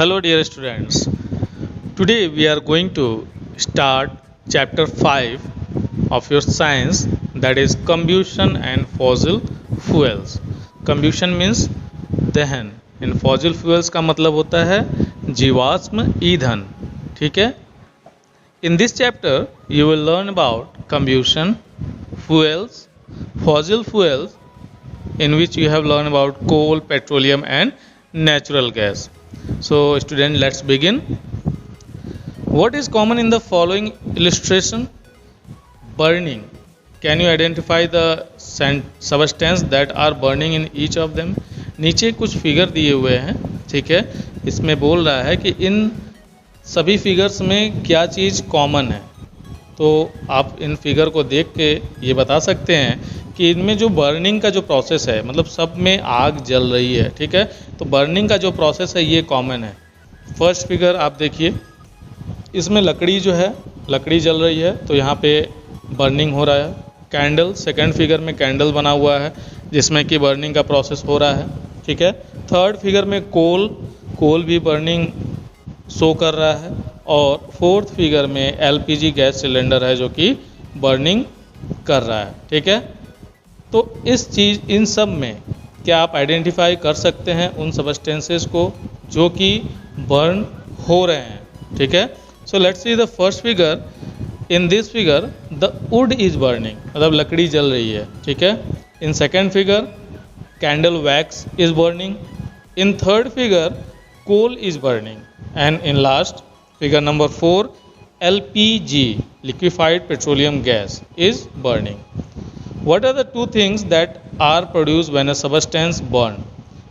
Hello dear students. Today we are going to start chapter 5 of your science, that is combustion and fossil fuels. Combustion means दहन, इन fossil fuels का मतलब होता है जीवाश्म ईंधन. ठीक है. In this chapter you will learn about combustion, fuels, fossil fuels, in which you have learned about coal, petroleum and natural gas. So student, let's begin. What is common in the following illustration? Burning. Can you identify the substance that are burning in each of them? नीचे कुछ figure दिए हुए हैं. ठीक है. इसमें बोल रहा है कि इन सभी फिगर्स में क्या चीज़ कॉमन है. तो आप इन फिगर को देख के ये बता सकते हैं कि इनमें जो बर्निंग का जो प्रोसेस है, मतलब सब में आग जल रही है. ठीक है. तो बर्निंग का जो प्रोसेस है ये कॉमन है. फर्स्ट फिगर आप देखिए, इसमें लकड़ी जो है, लकड़ी जल रही है तो यहाँ पे बर्निंग हो रहा है. कैंडल, सेकंड फिगर में कैंडल बना हुआ है जिसमें कि बर्निंग का प्रोसेस हो रहा है. ठीक है. थर्ड फिगर में कोल भी बर्निंग शो कर रहा है. और फोर्थ फिगर में एलपीजी गैस सिलेंडर है जो कि बर्निंग कर रहा है. ठीक है. तो इन सब में क्या आप आइडेंटिफाई कर सकते हैं उन सबस्टेंसेस को जो कि बर्न हो रहे हैं. ठीक है. So let's see the first figure. In this figure the wood is burning, मतलब लकड़ी जल रही है. ठीक है. In second figure candle wax is burning. In third figure coal is burning. And in last figure number 4 LPG, liquefied petroleum gas, is burning. What are the two things that are produced when a substance burn?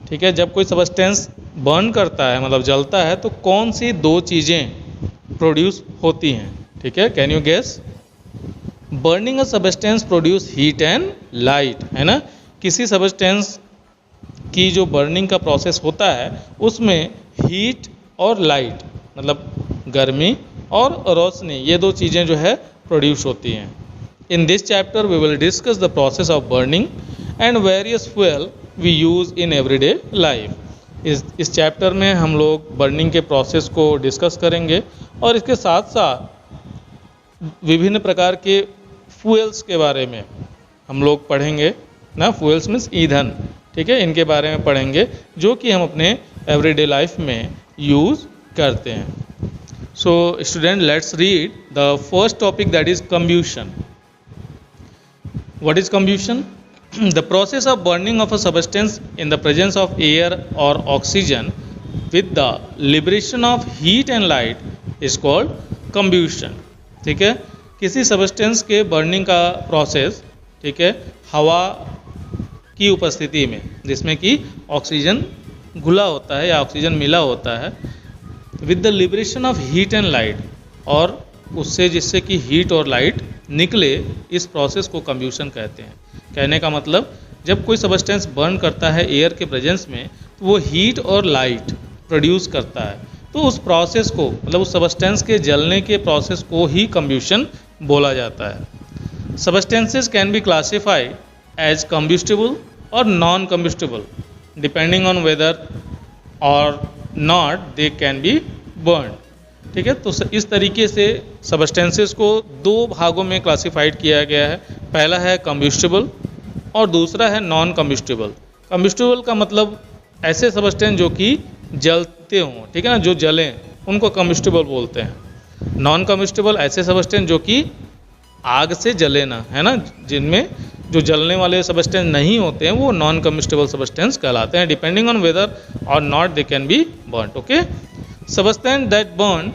ठीक है. जब कोई substance burn करता है, मतलब जलता है, तो कौन सी दो चीज़ें प्रोड्यूस होती हैं? ठीक है. Can you guess? Burning a substance produce heat and light, है ना. किसी सबस्टेंस की जो बर्निंग का प्रोसेस होता है उसमें हीट और लाइट, मतलब गर्मी और रोशनी, ये दो चीज़ें जो है प्रोड्यूस होती हैं. In this chapter we will discuss the process of burning and various fuel we use in everyday life. इस चैप्टर में हम लोग बर्निंग के प्रोसेस को डिस्कस करेंगे और इसके साथ साथ विभिन्न प्रकार के फ्यूल्स के बारे में हम लोग पढ़ेंगे ना. फ्यूल्स मीन्स ईंधन. ठीक है. इनके बारे में पढ़ेंगे जो कि हम अपने एवरीडे लाइफ में यूज़ करते हैं. So student, let's read the first topic, that is combustion. What is combustion? The process of burning of a substance in the presence of air or oxygen with the liberation of heat and light is called combustion. ठीक है. किसी substance के burning का process, ठीक है, हवा की उपस्थिति में, जिसमें कि ऑक्सीजन घुला होता है या ऑक्सीजन मिला होता है, with the liberation of heat and light, और उससे जिससे कि हीट और लाइट निकले, इस प्रोसेस को कम्ब्यूशन कहते हैं. कहने का मतलब, जब कोई सबस्टेंस बर्न करता है एयर के प्रेजेंस में तो वो हीट और लाइट प्रोड्यूस करता है. तो उस प्रोसेस को, मतलब उस सबस्टेंस के जलने के प्रोसेस को ही कम्ब्यूशन बोला जाता है. Substances can be classified as combustible और non combustible depending on whether और not they can be burn. ठीक है. तो इस तरीके से सबस्टेंसेस को दो भागों में क्लासिफाइड किया गया है. पहला है कम्ब्यूस्टिबल और दूसरा है नॉन कम्ब्यूस्टिबल. कम्ब्यूस्टिबल का मतलब ऐसे सबस्टेंस जो कि जलते हों, ठीक है ना, जो जलें, उनको कम्ब्यूस्टिबल बोलते हैं. नॉन कम्ब्यूस्टिबल ऐसे सबस्टेंस जो कि आग से जले ना, है ना, जिनमें जो जलने वाले सबस्टेंस नहीं होते हैं वो नॉन कम्ब्यूस्टिबल सबस्टेंस कहलाते हैं. डिपेंडिंग ऑन वेदर और not they can B burned. Okay. Substances that burn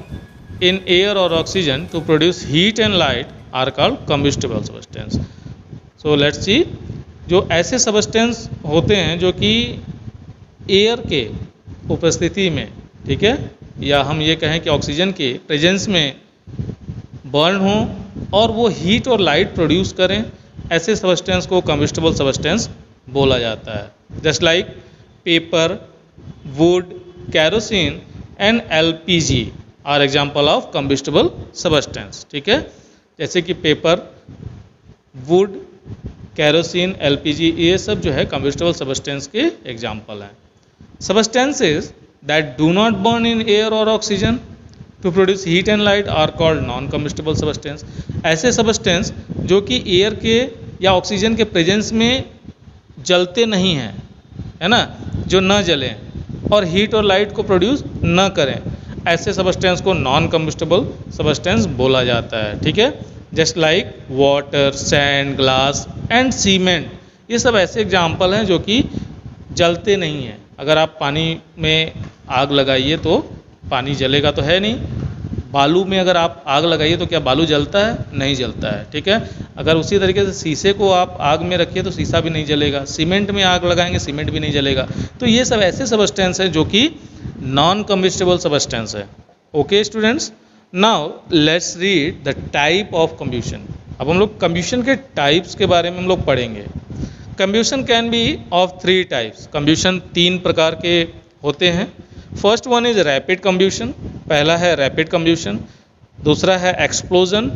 in air or oxygen to produce heat and light are called combustible substance. So let's see, जो ऐसे substance होते हैं जो कि air के उपस्थिति में, ठीक है, या हम ये कहें कि ऑक्सीजन के प्रेजेंस में बर्न हो और वो हीट और लाइट प्रोड्यूस करें, ऐसे सबस्टेंस को combustible सबस्टेंस बोला जाता है. Just like paper, wood, kerosene and LPG are example of combustible substance. ठीक है. जैसे कि पेपर, वुड, कैरोसिन, LPG, ये सब जो है कम्ब्यूस्टिबल सबस्टेंस के एग्जाम्पल हैं. Substances that do not burn in air or oxygen to produce heat and light are called non-combustible substance. ऐसे substance जो कि एयर के या ऑक्सीजन के प्रेजेंस में जलते नहीं हैं, है ना, जो न जलें और हीट और लाइट को प्रोड्यूस न करें, ऐसे सबस्टेंस को नॉन कम्बस्टिबल सबस्टेंस बोला जाता है. ठीक है, just like water, sand, glass and cement, ये सब ऐसे एग्जाम्पल हैं जो कि जलते नहीं हैं. अगर आप पानी में आग लगाइए तो पानी जलेगा तो है नहीं. बालू में अगर आप आग लगाइए तो क्या बालू जलता है? नहीं जलता है. ठीक है, अगर उसी तरीके से शीशे को आप आग में रखिए तो शीशा भी नहीं जलेगा. सीमेंट में आग लगाएंगे, सीमेंट भी नहीं जलेगा. तो ये सब ऐसे सबस्टेंस हैं जो कि नॉन कम्बस्टिबल सबस्टेंस है. Okay students, now let's read the type of combustion. अब हम लोग कम्ब्यूशन के टाइप्स के बारे में हम लोग पढ़ेंगे. कम्ब्यूशन कैन बी ऑफ 3 टाइप्स. कम्ब्यूशन 3 प्रकार के होते हैं. फर्स्ट वन इज रैपिड कम्ब्यूशन, पहला है रैपिड कम्ब्यूशन, दूसरा है एक्सप्लोजन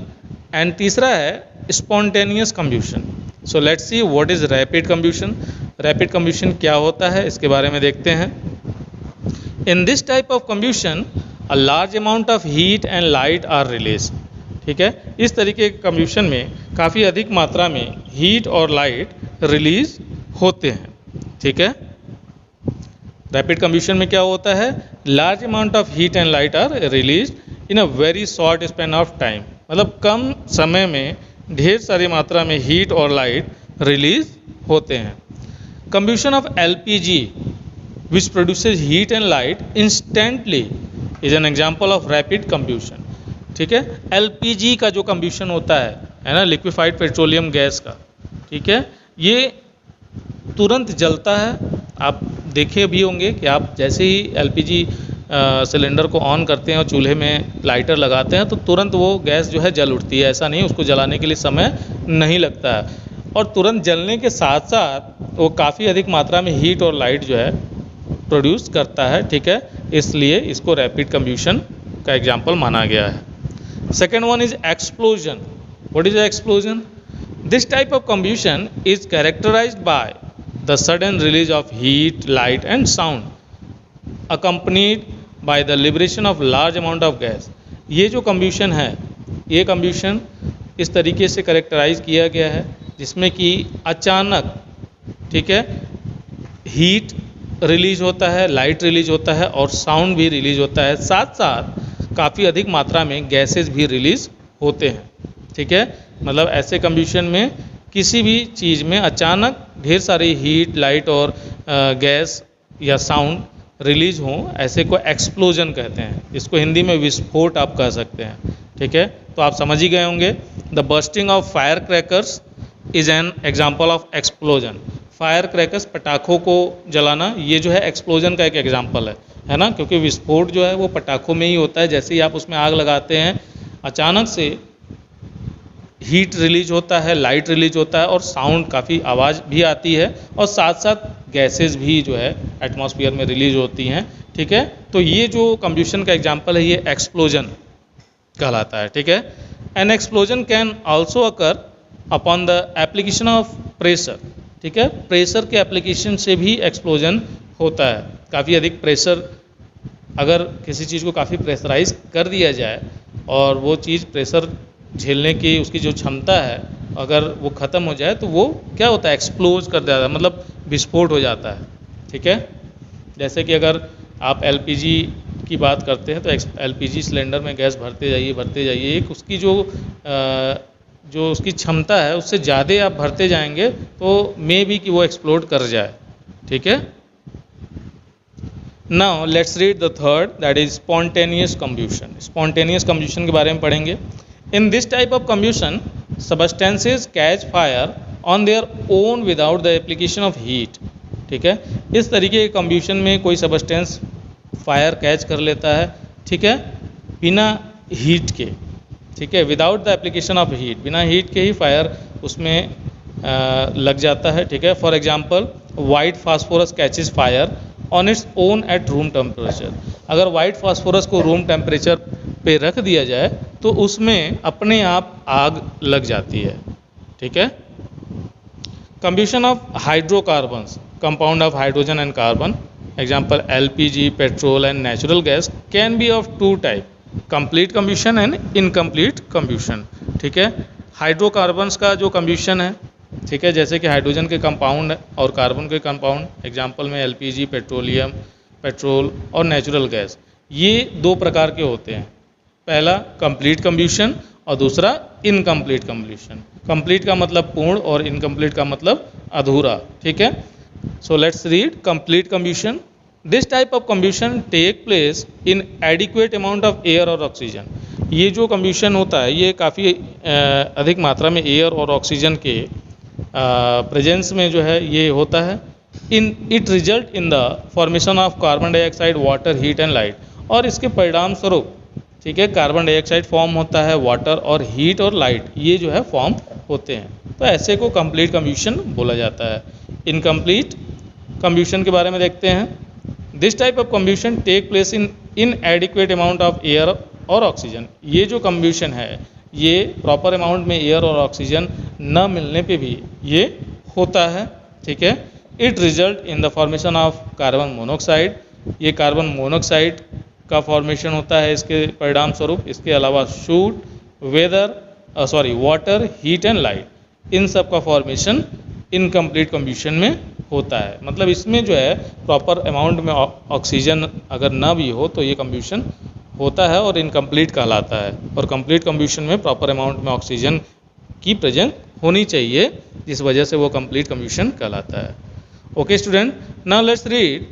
एंड तीसरा है spontaneous combustion. So let's see what is rapid combustion. Rapid combustion क्या होता है इसके बारे में देखते हैं. In this type of combustion a large amount of heat and light are release. ठीक है, इस तरीके के कम्ब्यूशन में काफ़ी अधिक मात्रा में हीट और लाइट रिलीज होते हैं. ठीक है, रैपिड कम्ब्यूशन में क्या होता है, large amount of heat and light are release in a very short span of time. मतलब कम समय में ढेर सारी मात्रा में हीट और लाइट रिलीज होते हैं. Combustion of LPG which produces heat and light instantly is an example of rapid combustion. ठीक है, एलपीजी का जो कम्ब्यूशन होता है ना, लिक्विफाइड पेट्रोलियम गैस का, ठीक है, ये तुरंत जलता है. आप देखे भी होंगे कि आप जैसे ही एलपीजी सिलेंडर को ऑन करते हैं और चूल्हे में लाइटर लगाते हैं तो तुरंत वो गैस जो है जल उठती है. ऐसा नहीं, उसको जलाने के लिए समय नहीं लगता है. और तुरंत जलने के साथ साथ वो काफ़ी अधिक मात्रा में हीट और लाइट जो है प्रोड्यूस करता है. ठीक है, इसलिए इसको रैपिड कम्ब्यूशन का एग्जाम्पल माना गया है. Second one is explosion. What is explosion? This type of combustion is characterised by the sudden release of heat, light and sound accompanied by the liberation of large amount of gas. ये जो combustion है, ये कम्ब्यूशन इस तरीके से characterise किया गया है जिसमें कि अचानक, ठीक है, हीट रिलीज होता है, लाइट रिलीज होता है और साउंड भी रिलीज होता है. साथ साथ काफ़ी अधिक मात्रा में गैसेस भी रिलीज होते हैं. ठीक है, मतलब ऐसे कम्ब्यूशन में किसी भी चीज़ में अचानक ढेर सारी हीट, लाइट और गैस या साउंड रिलीज हों, ऐसे को एक्सप्लोजन कहते हैं. इसको हिंदी में विस्फोट आप कह सकते हैं. ठीक है, तो आप समझ ही गए होंगे. The bursting of fire crackers is an example of explosion. Fire crackers, पटाखों को जलाना, ये जो है एक्सप्लोजन का एक एग्जाम्पल है ना, क्योंकि विस्फोट जो है वो पटाखों में ही होता है. जैसे ही आप उसमें आग लगाते हैं अचानक से हीट रिलीज होता है, लाइट रिलीज होता है और साउंड, काफ़ी आवाज़ भी आती है और साथ साथ गैसेस भी जो है एटमॉस्फेयर में रिलीज होती हैं. ठीक है, तो ये जो कम्ब्यूशन का एग्जांपल है ये एक्सप्लोजन कहलाता है. ठीक है, N explosion can also occur upon the application of pressure. ठीक है, प्रेशर के एप्लीकेशन से भी एक्सप्लोजन होता है. काफ़ी अधिक प्रेशर, अगर किसी चीज़ को काफ़ी प्रेशराइज कर दिया जाए और वो चीज़ प्रेशर झेलने की उसकी जो क्षमता है अगर वो ख़त्म हो जाए तो वो क्या होता है, एक्सप्लोज कर देता है, मतलब विस्फोट हो जाता है. ठीक है, जैसे कि अगर आप एलपीजी की बात करते हैं तो एलपीजी सिलेंडर में गैस भरते जाइए, एक उसकी जो उसकी क्षमता है उससे ज़्यादा आप भरते जाएंगे तो मे बी कि वो एक्सप्लोड कर जाए. ठीक है, now let's read the third, that is spontaneous combustion. Spontaneous combustion के बारे में पढ़ेंगे. In this type of combustion, substances catch fire on their own without the application of heat. ठीक है, इस तरीके के कम्ब्यूशन में कोई सबस्टेंस फायर कैच कर लेता है. ठीक है, बिना हीट के. ठीक है, without the application of heat, बिना हीट के ही फायर उसमें लग जाता है. ठीक है, for example white phosphorus catches fire on its own at room temperature. अगर वाइट फास्फोरस को रूम टेम्परेचर पे रख दिया जाए तो उसमें अपने आप आग लग जाती है. ठीक है, combustion of hydrocarbons, compound of hydrogen and carbon. Example LPG, petrol and natural gas can be of two type, complete combustion and incomplete combustion. ठीक है, हाइड्रोकार्बन्स का जो कम्ब्यूशन है, ठीक है, जैसे कि हाइड्रोजन के कंपाउंड और कार्बन के कंपाउंड, एग्जाम्पल में LPG, पेट्रोलियम, पेट्रोल और नेचुरल गैस, ये दो प्रकार के होते हैं। पहला कंप्लीट कम्ब्यूशन और दूसरा इनकम्प्लीट कम्ब्यूशन। कंप्लीट का मतलब पूर्ण और इनकम्प्लीट का मतलब अधूरा। ठीक है, so let's read complete combustion. This type of combustion take place in adequate amount of air और ऑक्सीजन। ये जो कम्ब्यूशन होता है ये काफ़ी अधिक मात्रा में एयर और ऑक्सीजन के प्रेजेंस में जो है ये होता है। In it result in the formation of carbon dioxide, water, heat and light. और इसके परिणाम स्वरूप, ठीक है, कार्बन डाइऑक्साइड फॉर्म होता है, वाटर और हीट और लाइट ये जो है फॉर्म होते हैं। तो ऐसे को कंप्लीट कम्ब्यूशन बोला जाता है। इनकम्प्लीट कम्ब्यूशन के बारे में देखते हैं। This type of combustion take place in adequate amount of air और ऑक्सीजन। ये जो कम्ब्यूशन है ये प्रॉपर अमाउंट में एयर और ऑक्सीजन न मिलने पे भी ये होता है। ठीक है, it result in the formation of carbon monoxide. ये कार्बन मोनोऑक्साइड का फॉर्मेशन होता है इसके परिणाम स्वरूप। इसके अलावा soot, water, heat and light, इन सब का फॉर्मेशन इनकम्प्लीट कम्ब्यूशन में होता है। मतलब इसमें जो है प्रॉपर अमाउंट में ऑक्सीजन अगर ना भी हो तो ये कम्ब्यूशन होता है और इनकम्प्लीट कहलाता है। और कंप्लीट कम्ब्यूशन में प्रॉपर अमाउंट में ऑक्सीजन की प्रेजेंस होनी चाहिए, जिस वजह से वो कंप्लीट कम्ब्यूशन कहलाता है। Okay student, now let's read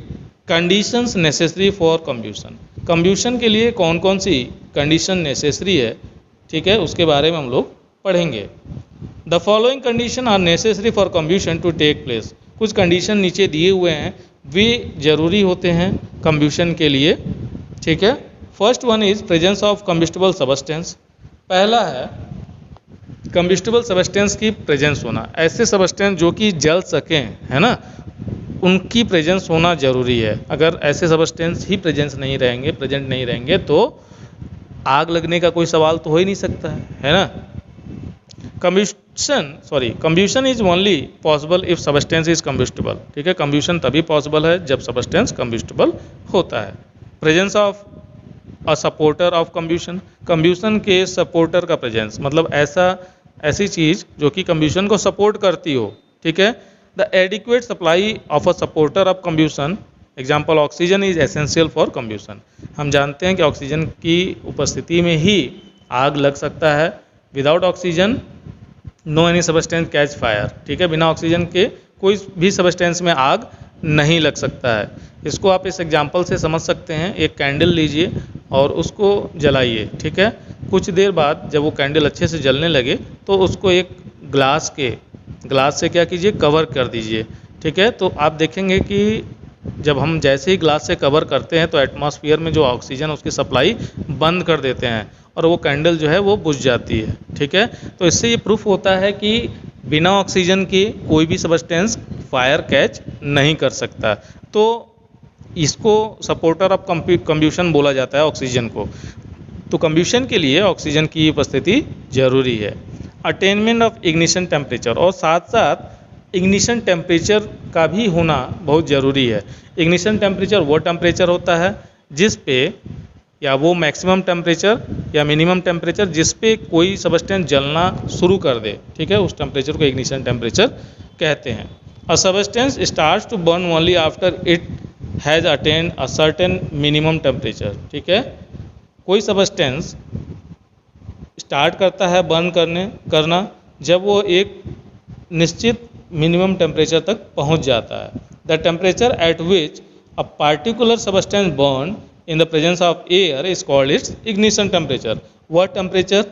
conditions necessary for combustion. Combustion के लिए कौन कौन सी कंडीशन नेसेसरी है, ठीक है, उसके बारे में हम लोग पढ़ेंगे। The following condition are necessary for combustion to take place. कुछ कंडीशन नीचे दिए हुए हैं, वे जरूरी होते हैं कम्ब्यूशन के लिए। ठीक है, first one is presence of combustible substance. पहला है कम्बस्टिबल सबस्टेंस की प्रेजेंस होना। ऐसे सबस्टेंस जो कि जल सकें, है ना, उनकी प्रेजेंस होना जरूरी है। अगर ऐसे सबस्टेंस ही प्रेजेंट नहीं रहेंगे तो आग लगने का कोई सवाल तो हो ही नहीं सकता है ना। Combustion is only possible if substance is combustible. ठीक है, कम्ब्यूशन तभी पॉसिबल है जब सबस्टेंस कम्बस्टिबल होता है। Presence of a supporter of combustion. Combustion के सपोर्टर का प्रेजेंस, मतलब ऐसी चीज़ जो कि कम्ब्यूशन को सपोर्ट करती हो। ठीक है, the adequate supply of a supporter of combustion, example oxygen is essential for combustion. हम जानते हैं कि ऑक्सीजन की उपस्थिति में ही आग लग सकता है। Without oxygen no any substance catch fire. ठीक है, बिना ऑक्सीजन के कोई भी सबस्टेंस में आग नहीं लग सकता है। इसको आप इस एग्जाम्पल से समझ सकते हैं। एक कैंडल लीजिए और उसको जलाइए। ठीक है, कुछ देर बाद जब वो कैंडल अच्छे से जलने लगे तो उसको एक ग्लास से क्या कीजिए, कवर कर दीजिए। ठीक है, तो आप देखेंगे कि जब हम जैसे ही ग्लास से कवर करते हैं तो एटमॉस्फेयर में जो ऑक्सीजन उसकी सप्लाई बंद कर देते हैं और वो कैंडल जो है वो बुझ जाती है। ठीक है, तो इससे ये प्रूफ होता है कि बिना ऑक्सीजन के कोई भी सबस्टेंस फायर कैच नहीं कर सकता। तो इसको सपोर्टर ऑफ कम्ब्यूशन बोला जाता है ऑक्सीजन को। तो कम्ब्यूशन के लिए ऑक्सीजन की उपस्थिति जरूरी है। अटेनमेंट ऑफ इग्निशन टेम्परेचर, और साथ साथ इग्निशन टेम्परेचर का भी होना बहुत ज़रूरी है। इग्निशन टेम्परेचर वो टेम्परेचर होता है जिस पे, या वो मैक्सिमम टेम्परेचर या मिनिमम टेम्परेचर जिस पे कोई सबस्टेंस जलना शुरू कर दे। ठीक है, उस टेम्परेचर को इग्निशन टेम्परेचर कहते हैं। A substance starts to burn only after it has attained a certain minimum temperature. ठीक है, कोई सबस्टेंस स्टार्ट करता है बर्न करना जब वो एक निश्चित मिनिमम टेम्परेचर तक पहुंच जाता है। The temperature at which a particular substance burn in the presence of air is called its ignition temperature. वह टेम्परेचर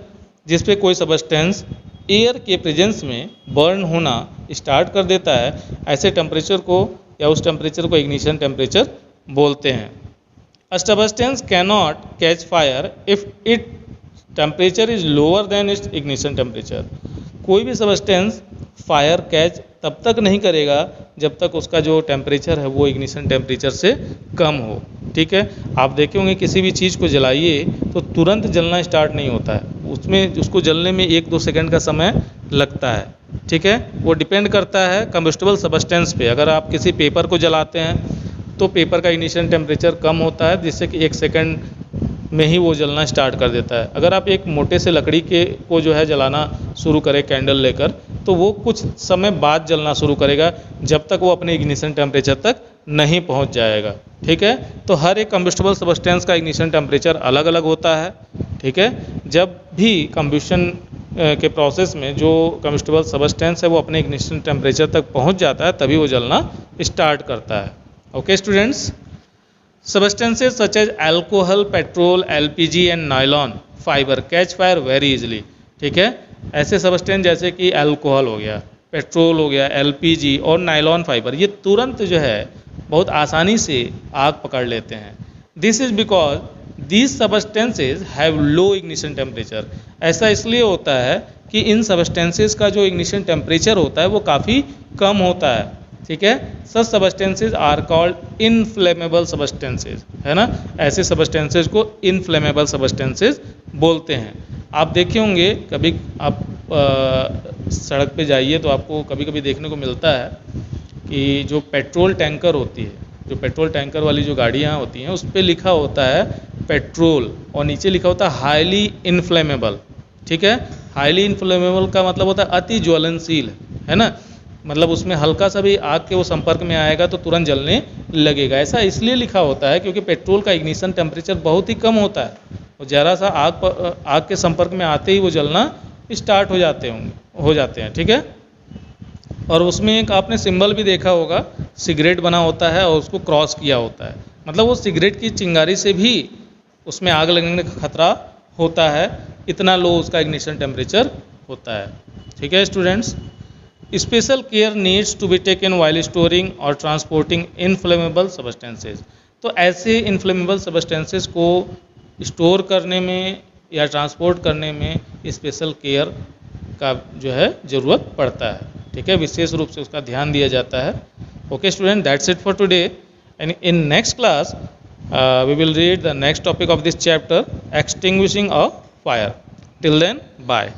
जिस पे कोई सबस्टेंस एयर के प्रेजेंस में बर्न होना स्टार्ट कर देता है, ऐसे टेम्परेचर को या उस टेम्परेचर को इग्निशन टेम्परेचर बोलते हैं। A substance cannot catch fire if it temperature is lower than its ignition temperature. कोई भी सबस्टेंस फायर कैच तब तक नहीं करेगा जब तक उसका जो टेम्परेचर है वो इग्निशन टेम्परेचर से कम हो। ठीक है, आप देखे होंगे किसी भी चीज़ को जलाइए तो तुरंत जलना स्टार्ट नहीं होता है, उसमें उसको जलने में 1-2 सेकंड का समय लगता है। ठीक है, वो डिपेंड करता है कम्बस्टिबल सबस्टेंस पे। अगर आप किसी पेपर को जलाते हैं तो पेपर का इग्निशन टेम्परेचर कम होता है, जिससे कि 1 सेकंड में ही वो जलना स्टार्ट कर देता है। अगर आप एक मोटे से लकड़ी के को जो है जलाना शुरू करें कैंडल लेकर, तो वो कुछ समय बाद जलना शुरू करेगा, जब तक वो अपने इग्निशन टेम्परेचर तक नहीं पहुंच जाएगा। ठीक है, तो हर एक कंबस्टेबल सब्सटेंस का इग्निशन टेम्परेचर अलग अलग होता है। ठीक है, जब भी कंबस्शन के प्रोसेस में जो कंबस्टेबल सब्सटेंस है वो अपने इग्निशन टेम्परेचर तक पहुंच जाता है, तभी वो जलना स्टार्ट करता है। Okay students, Substances such as alcohol, petrol, LPG and nylon fiber catch fire very easily। ठीक है, ऐसे सब्सटेंस जैसे कि अल्कोहल हो गया, पेट्रोल हो गया, LPG और नायलॉन फाइबर, ये तुरंत जो है बहुत आसानी से आग पकड़ लेते हैं। This is because these substances have low ignition temperature. ऐसा इसलिए होता है कि इन सब्सटेंसेज का जो इग्निशन टेम्परेचर होता है वो काफ़ी कम होता है। ठीक है, such substances are called inflammable substances, है ना। ऐसे सब्सटेंसेज को इनफ्लेमेबल सब्सटेंसेज बोलते हैं। आप देखे होंगे कभी आप सड़क पे जाइए तो आपको कभी कभी देखने को मिलता है कि जो पेट्रोल टैंकर होती है, जो पेट्रोल टैंकर वाली जो गाड़ियाँ होती हैं, उस पर लिखा होता है पेट्रोल और नीचे लिखा होता है हाईली इनफ्लेमेबल। ठीक है, हाईली इनफ्लेमेबल का मतलब होता है अति ज्वलनशील, है ना। मतलब उसमें हल्का सा भी आग के वो संपर्क में आएगा तो तुरंत जलने लगेगा। ऐसा इसलिए लिखा होता है क्योंकि पेट्रोल का इग्निशन टेम्परेचर बहुत ही कम होता है और ज़रा सा आग के संपर्क में आते ही वो जलना स्टार्ट हो जाते हैं। ठीक है, और उसमें एक आपने सिंबल भी देखा होगा, सिगरेट बना होता है और उसको क्रॉस किया होता है, मतलब वो सिगरेट की चिंगारी से भी उसमें आग लगने का खतरा होता है, इतना लो उसका इग्निशन टेम्परेचर होता है। ठीक है students, special care needs to be taken while storing और ट्रांसपोर्टिंग इनफ्लेमेबल सब्सटेंसेज। तो ऐसे इनफ्लेमेबल सब्सटेंसेज को स्टोर करने में या ट्रांसपोर्ट करने में स्पेशल केयर का जो है ज़रूरत पड़ता है। ठीक है, विशेष रूप से उसका ध्यान दिया जाता है। Okay student, that's it for today and in next class we will read the next topic of this chapter, extinguishing a fire. Till then, bye.